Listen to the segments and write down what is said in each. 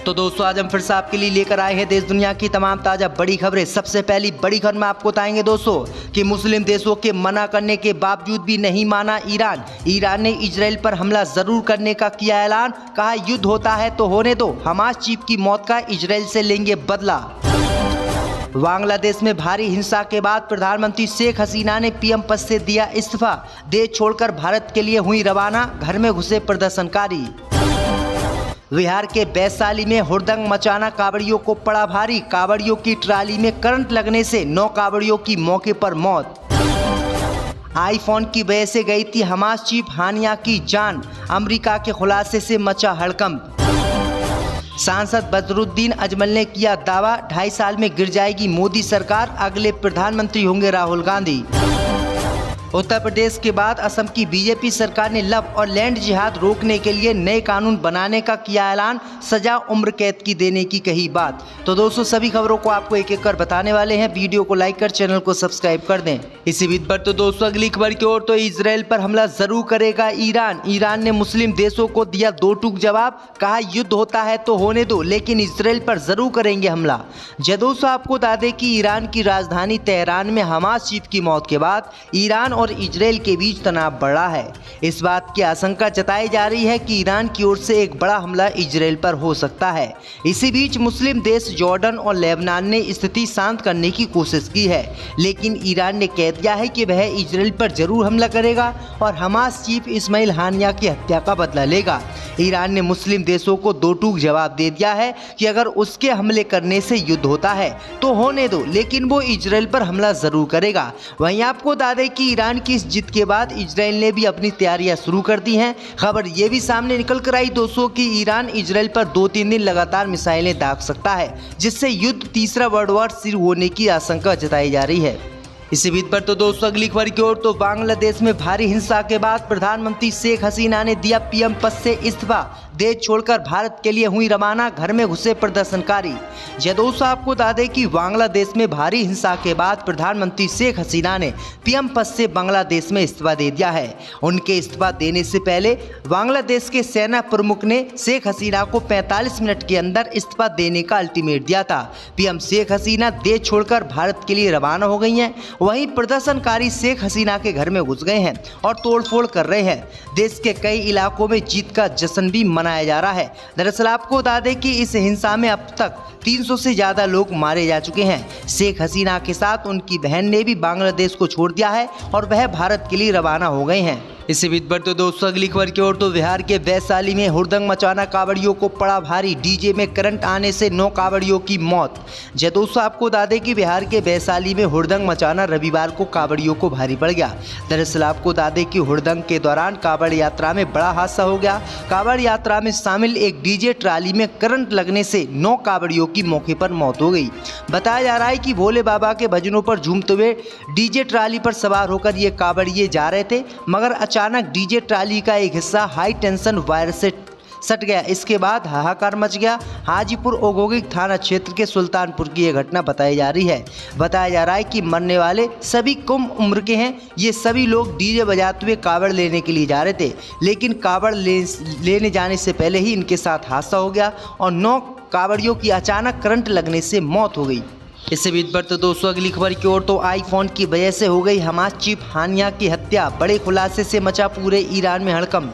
तो दोस्तों आज हम फिर से आपके लिए लेकर आए हैं देश दुनिया की तमाम ताज़ा बड़ी खबरें। सबसे पहली बड़ी खबर में आपको बताएंगे दोस्तों कि मुस्लिम देशों के मना करने के बावजूद भी नहीं माना ईरान। ईरान ने इजराइल पर हमला जरूर करने का किया ऐलान, कहा युद्ध होता है तो होने दो, हमास चीफ की मौत का इजराइल से लेंगे बदला। बांग्लादेश में भारी हिंसा के बाद प्रधानमंत्री शेख हसीना ने पीएम पद से दिया इस्तीफा, देश छोड़कर भारत के लिए हुई रवाना, घर में घुसे प्रदर्शनकारी। बिहार के वैशाली में हुड़दंग मचाना कांवड़ियों को पड़ा भारी, कांवड़ियों की ट्राली में करंट लगने से 9 कांवड़ियों की मौके पर मौत। आईफोन की वजह से गई थी हमास चीफ हानिया की जान, अमेरिका के खुलासे से मचा हड़कंप। सांसद बदरुद्दीन अजमल ने किया दावा, 2.5 साल में गिर जाएगी मोदी सरकार, अगले प्रधानमंत्री होंगे राहुल गांधी। उत्तर प्रदेश के बाद असम की बीजेपी सरकार ने लव और लैंड जिहाद रोकने के लिए नए कानून बनाने का किया ऐलान, सजा उम्र कैद की देने की कही बात। तो दोस्तों सभी खबरों को आपको एक एक कर बताने वाले हैं, वीडियो को लाइक कर चैनल को सब्सक्राइब कर दें। इसी बीच पर तो दोस्तों अगली खबर की ओर, तो इजराइल पर हमला जरूर करेगा ईरान। ईरान ने मुस्लिम देशों को दिया 2 टूक जवाब, कहा युद्ध होता है तो होने दो, लेकिन इजराइल पर जरूर करेंगे हमला। दोस्तों आपको बता दें कि ईरान की राजधानी तेहरान में हमास चीफ की मौत के बाद ईरान और इजराइल के बीच तनाव बढ़ा है। इस बात की आशंका जताई जा रही है कि ईरान की ओर से एक बड़ा हमला इजराइल पर हो सकता है। इसी बीच मुस्लिम देश जॉर्डन और लेबनान ने स्थिति शांत करने की कोशिश की है, लेकिन ईरान ने कह दिया है कि वह इजराइल पर जरूर हमला करेगा और हमास चीफ इस्माइल हानिया की हत्या का बदला लेगा। ईरान ने मुस्लिम देशों को 2 टूक जवाब दे दिया है कि अगर उसके हमले करने से युद्ध होता है तो होने दो, लेकिन वो इजराइल पर हमला जरूर करेगा। वहीं आपको बता दें कि ईरान की इस जीत के बाद इजराइल ने भी अपनी तैयारियां शुरू कर दी हैं। खबर ये भी सामने निकल कर आई दोस्तों कि ईरान इजराइल पर 2-3 दिन लगातार मिसाइलें दाग सकता है, जिससे युद्ध तीसरा वर्ल्ड वॉर शुरू होने की आशंका जताई जा रही है। इसी बीच पर तो दोस्तों अगली खबर की ओर, तो बांग्लादेश में भारी हिंसा के बाद प्रधानमंत्री शेख हसीना ने दिया पीएम पद से इस्तीफा, देश छोड़कर भारत के लिए हुई रवाना, घर में घुसे प्रदर्शनकारी। दोस्तों आपको बता दें कि बांग्लादेश में भारी हिंसा के बाद प्रधानमंत्री शेख हसीना ने पीएम पद से बांग्लादेश में इस्तीफा दे दिया है। उनके इस्तीफा देने से पहले बांग्लादेश के सेना प्रमुख ने शेख हसीना को 45 मिनट के अंदर इस्तीफा देने का अल्टीमेट दिया था। पीएम शेख हसीना देश छोड़कर भारत के लिए रवाना हो गई हैं। वहीं प्रदर्शनकारी शेख हसीना के घर में घुस गए हैं और तोड़फोड़ कर रहे हैं। देश के कई इलाकों में जीत का जश्न भी मनाया जा रहा है। दरअसल आपको बता दें कि इस हिंसा में अब तक 300 से ज्यादा लोग मारे जा चुके हैं। शेख हसीना के साथ उनकी बहन ने भी बांग्लादेश को छोड़ दिया है और वह भारत के लिए रवाना हो गए हैं। इसी बीच पर तो दोस्तों अगली खबर की ओर, तो बिहार के वैशाली में हुड़दंग मचाना कांवड़ियों को पड़ा भारी, डीजे में करंट आने से 9 कांवड़ियों की मौत। दोस्तों आपको बता दें कि बिहार के वैशाली में हुड़दंग मचाना रविवार को कांवड़ियों को भारी पड़ गया। दरअसल आपको बता दें कि हुड़दंग के दौरान कांवड़ यात्रा में बड़ा हादसा हो गया। कांवड़ यात्रा में शामिल एक डीजे ट्राली में करंट लगने से 9 कांवड़ियों की मौके पर मौत हो गई। बताया जा रहा है कि भोले बाबा के भजनों पर झूमते हुए डीजे ट्राली पर सवार होकर ये कांवड़िए जा रहे थे, मगर अचानक डीजे ट्राली का एक हिस्सा हाई टेंशन वायर से सट गया। इसके बाद हाहाकार मच गया। हाजीपुर औद्योगिक थाना क्षेत्र के सुल्तानपुर की यह घटना बताई जा रही है। बताया जा रहा है कि मरने वाले सभी कम उम्र के हैं। ये सभी लोग डीजे बजाते हुए कावड़ लेने के लिए जा रहे थे, लेकिन कावड़ लेने जाने से पहले ही इनके साथ हादसा हो गया और 9 कावड़ियों की अचानक करंट लगने से मौत हो गई। इससे बीच पर तो दोस्तों अगली खबर की ओर, तो आईफोन की वजह से हो गई हमास चीफ हानिया की हत्या, बड़े खुलासे से मचा पूरे ईरान में हड़कंप।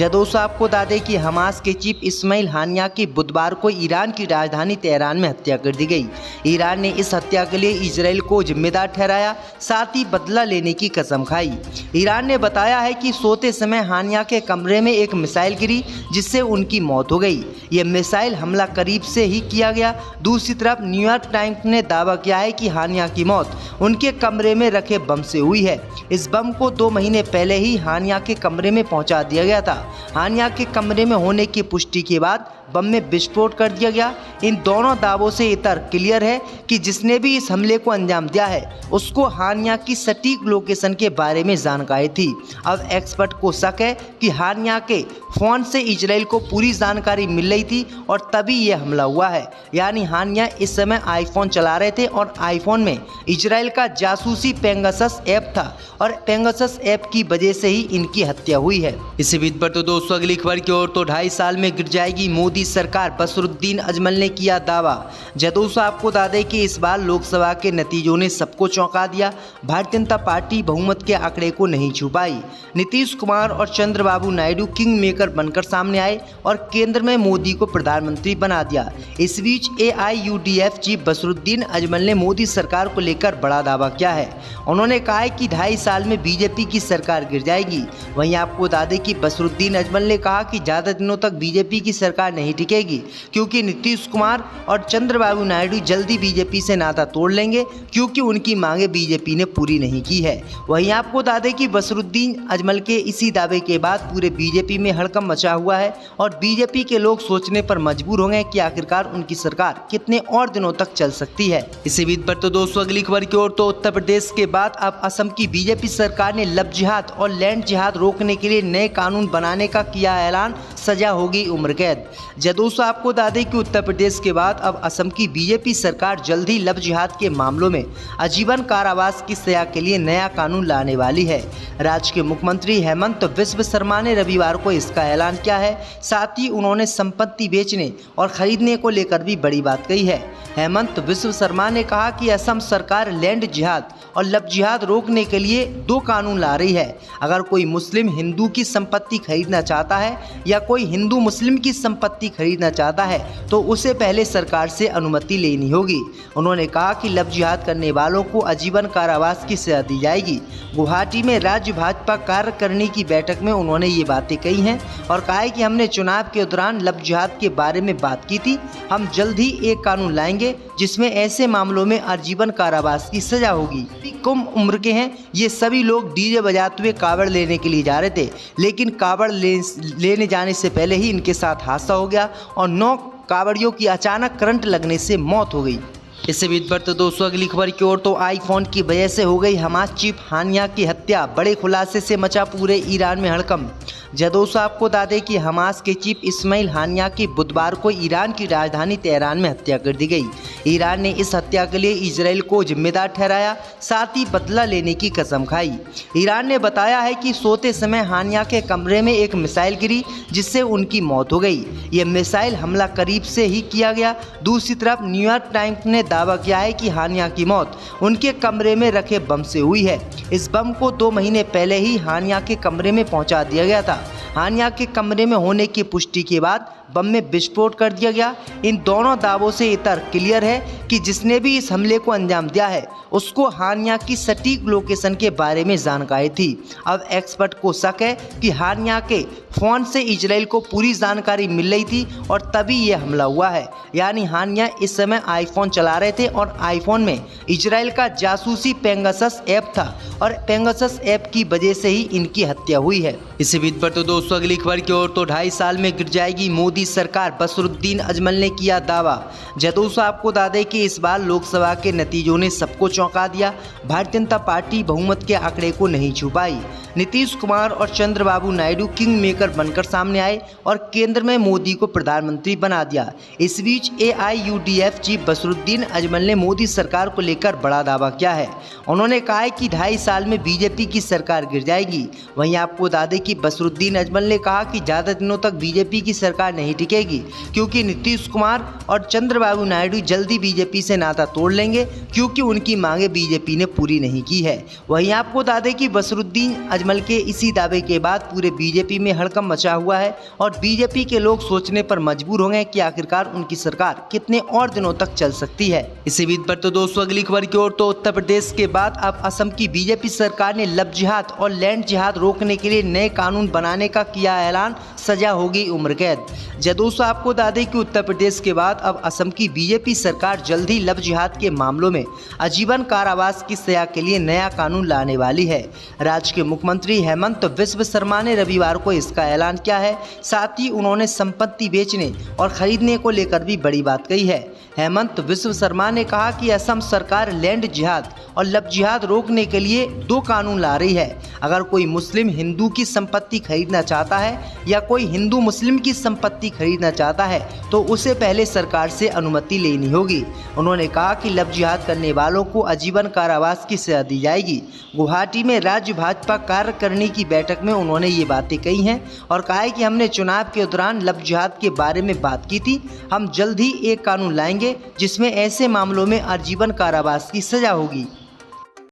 दोस्तों आपको बता दें कि हमास के चीफ इस्माइल हानिया की बुधवार को ईरान की राजधानी तेहरान में हत्या कर दी गई। ईरान ने इस हत्या के लिए इजराइल को जिम्मेदार ठहराया, साथ ही बदला लेने की कसम खाई। ईरान ने बताया है कि सोते समय हानिया के कमरे में एक मिसाइल गिरी, जिससे उनकी मौत हो गई। यह मिसाइल हमला करीब से ही किया गया। दूसरी तरफ न्यूयॉर्क टाइम्स ने दावा किया है कि हानिया की मौत उनके कमरे में रखे बम से हुई है। इस बम को 2 महीने पहले ही हानिया के कमरे में पहुंचा दिया गया था। हानिया के कमरे में होने की पुष्टि के बाद बम में विस्फोट कर दिया गया। इन दोनों दावों से ये तर्क क्लियर है कि जिसने भी इस हमले को अंजाम दिया है उसको हानिया की सटीक लोकेशन के बारे में जानकारी थी। अब एक्सपर्ट को शक है कि हानिया के फ़ोन से इजराइल को पूरी जानकारी मिल रही थी और तभी ये हमला हुआ है। यानी हानिया इस समय आईफोन चला रहे थे और आईफोन में इजराइल का जासूसी पेगासस ऐप था और पेगासस ऐप की वजह से ही इनकी हत्या हुई है। इसी बीच पर तो दोस्तों अगली खबर की ओर, तो 2.5 साल में गिर जाएगी मोदी मोदी सरकार बसरुद्दीन अजमल ने किया दावा। जदयू से आपको बता दें कि इस बार लोकसभा के नतीजों ने सबको चौंका दिया। भारतीय जनता पार्टी बहुमत के आंकड़े को नहीं छू पाई। नीतीश कुमार और चंद्रबाबू नायडू किंग मेकर बनकर सामने आए और केंद्र में मोदी को प्रधानमंत्री बना दिया। इस बीच AIUDF चीफ बसरुद्दीन अजमल ने मोदी सरकार को लेकर बड़ा दावा किया है। उन्होंने कहा है कि 2.5 साल में बीजेपी की सरकार गिर जाएगी। वहीं आपको बता दें कि बसरुद्दीन अजमल ने कहा कि ज़्यादा दिनों तक बीजेपी की सरकार नहीं टिकेगी, क्योंकि नीतीश कुमार और चंद्रबाबू नायडू जल्दी बीजेपी से नाता तोड़ लेंगे, क्योंकि उनकी मांगे बीजेपी ने पूरी नहीं की है। वहीं आपको बता दें कि बसरुद्दीन अजमल के इसी दावे के बाद पूरे बीजेपी में हड़कंप मचा हुआ है और बीजेपी के लोग सोचने पर मजबूर हो गए कि आखिरकार उनकी सरकार कितने और दिनों तक चल सकती है। इसी बीच पर तो दोस्तों अगली खबर की ओर, तो उत्तर प्रदेश के बाद अब असम की बीजेपी सरकार ने लव जिहाद और लैंड जिहाद रोकने के लिए नए कानून बनाने का किया ऐलान, सजा होगी उम्र कैद। जदयू से आपको बता दें कि उत्तर प्रदेश के बाद अब असम की बीजेपी सरकार जल्द ही लव जिहाद के मामलों में आजीवन कारावास की सजा के लिए नया कानून लाने वाली है। राज्य के मुख्यमंत्री हेमंत बिस्व शर्मा ने रविवार को इसका ऐलान किया है। साथ ही उन्होंने संपत्ति बेचने और खरीदने को लेकर भी बड़ी बात कही है। हेमंत बिस्व शर्मा ने कहा कि असम सरकार लैंड जिहाद और लव जिहाद रोकने के लिए 2 कानून ला रही है। अगर कोई मुस्लिम हिंदू की संपत्ति खरीदना चाहता है या कोई हिंदू मुस्लिम की संपत्ति खरीदना चाहता है तो उसे पहले सरकार से अनुमति लेनी होगी। उन्होंने कहा कि लव जिहाद करने वालों को आजीवन कारावास की सजा दी जाएगी। गुवाहाटी में राज्य भाजपा कार्यकारिणी की बैठक में उन्होंने ये बातें कही हैं और कहा है कि हमने चुनाव के दौरान लव जिहाद के बारे में बात की थी। हम जल्द ही एक कानून लाएंगे जिसमें ऐसे मामलों में आजीवन कारावास की सजा होगी। कम उम्र के हैं ये सभी लोग डीजे बजाते हुए कावड़ लेने के लिए जा रहे थे, लेकिन कावड़ लेने जाने से पहले ही इनके साथ हादसा हो गया और 9 कावड़ियों की अचानक करंट लगने से मौत हो गई। इससे बीच पर तो दोस्तों अगली खबर की ओर, तो आईफोन की वजह से हो गई हमास चीफ हानिया की हत्या, बड़े खुलासे से मचा पूरे ईरान में हड़कंप। जदयू से आपको बता दें कि हमास के चीफ इस्माइल हानिया की बुधवार को ईरान की राजधानी तेहरान में हत्या कर दी गई। ईरान ने इस हत्या के लिए इजराइल को जिम्मेदार ठहराया, साथ ही बदला लेने की कसम खाई। ईरान ने बताया है कि सोते समय हानिया के कमरे में एक मिसाइल गिरी जिससे उनकी मौत हो गई। यह मिसाइल हमला करीब से ही किया गया। दूसरी तरफ न्यूयॉर्क टाइम्स ने दावा किया है कि हानिया की मौत उनके कमरे में रखे बम से हुई है। इस बम को 2 महीने पहले ही हानिया के कमरे में पहुंचा दिया गया था। हानिया के कमरे में होने की पुष्टि के बाद बम में विस्फोट कर दिया गया। इन दोनों दावों से ये तर्क क्लियर है कि जिसने भी इस हमले को अंजाम दिया है उसको हानिया की सटीक लोकेशन के बारे में जानकारी थी। अब एक्सपर्ट को शक है कि हानिया के फ़ोन से इजराइल को पूरी जानकारी मिल रही थी और तभी ये हमला हुआ है। यानी हानिया इस समय आईफोन चला रहे थे और आईफोन में इजराइल का जासूसी पेगासस ऐप था और पेगासस ऐप की वजह से ही इनकी हत्या हुई है। इसी बीच पर तो दोस्तों अगली खबर की ओर, तो 2.5 साल में गिर जाएगी मोदी सरकार, बसरुद्दीन अजमल ने किया दावा। जदयू से आपको बता दें कि इस बार लोकसभा के नतीजों ने सबको चौंका दिया। भारतीय जनता पार्टी बहुमत के आंकड़े को नहीं छू पाई। नीतीश कुमार और चंद्रबाबू नायडू किंग मेकर बनकर सामने आए और केंद्र में मोदी को प्रधानमंत्री बना दिया। इस बीच AIUDF चीफ बसरुद्दीन अजमल ने मोदी सरकार को लेकर बड़ा दावा किया है। उन्होंने कहा है कि 2.5 साल में बीजेपी की सरकार गिर जाएगी। वहीं आपको बता दें कि बसरुद्दीन अजमल ने कहा कि ज़्यादा दिनों तक बीजेपी की सरकार नहीं टिकेगी, क्योंकि नीतीश कुमार और चंद्रबाबू नायडू जल्दी बीजेपी से नाता तोड़ लेंगे, क्योंकि उनकी मांगे बीजेपी ने पूरी नहीं की है। वहीं आपको बता दें कि बसरुद्दीन अजमल के इसी दावे के बाद पूरे बीजेपी में हड़कंप मचा हुआ है और बीजेपी के लोग सोचने पर मजबूर हो गए कि आखिरकार उनकी सरकार कितने और दिनों तक चल सकती है। इसी बीच पर तो दोस्तों अगली खबर की ओर, तो उत्तर प्रदेश के बाद अब असम की बीजेपी सरकार ने लव जिहाद और लैंड जिहाद रोकने के लिए नए कानून बनाने का किया ऐलान, सजा होगी उम्र कैद। जदयू से आपको बता दें कि उत्तर प्रदेश के बाद अब असम की बीजेपी सरकार जल्द ही लव जिहाद के मामलों में आजीवन कारावास की सजा के लिए नया कानून लाने वाली है। राज्य के मुख्यमंत्री हेमंत बिस्व शर्मा ने रविवार को इसका ऐलान किया है। साथ ही उन्होंने संपत्ति बेचने और खरीदने को लेकर भी बड़ी बात कही है। हेमंत विश्व शर्मा ने कहा कि असम सरकार लैंड जिहाद और लव जिहाद रोकने के लिए 2 कानून ला रही है। अगर कोई मुस्लिम हिंदू की संपत्ति खरीदना चाहता है या कोई हिंदू मुस्लिम की संपत्ति खरीदना चाहता है तो उसे पहले सरकार से अनुमति लेनी होगी। उन्होंने कहा कि लव जिहाद करने वालों को आजीवन कारावास की सजा दी जाएगी। गुवाहाटी में राज्य भाजपा कार्यकारिणी की बैठक में उन्होंने ये बातें कही हैं और कहा है कि हमने चुनाव के दौरान लव जिहाद के बारे में बात की थी। हम जल्द ही एक कानून लाएंगे जिसमें ऐसे मामलों में आजीवन कारावास की सजा होगी।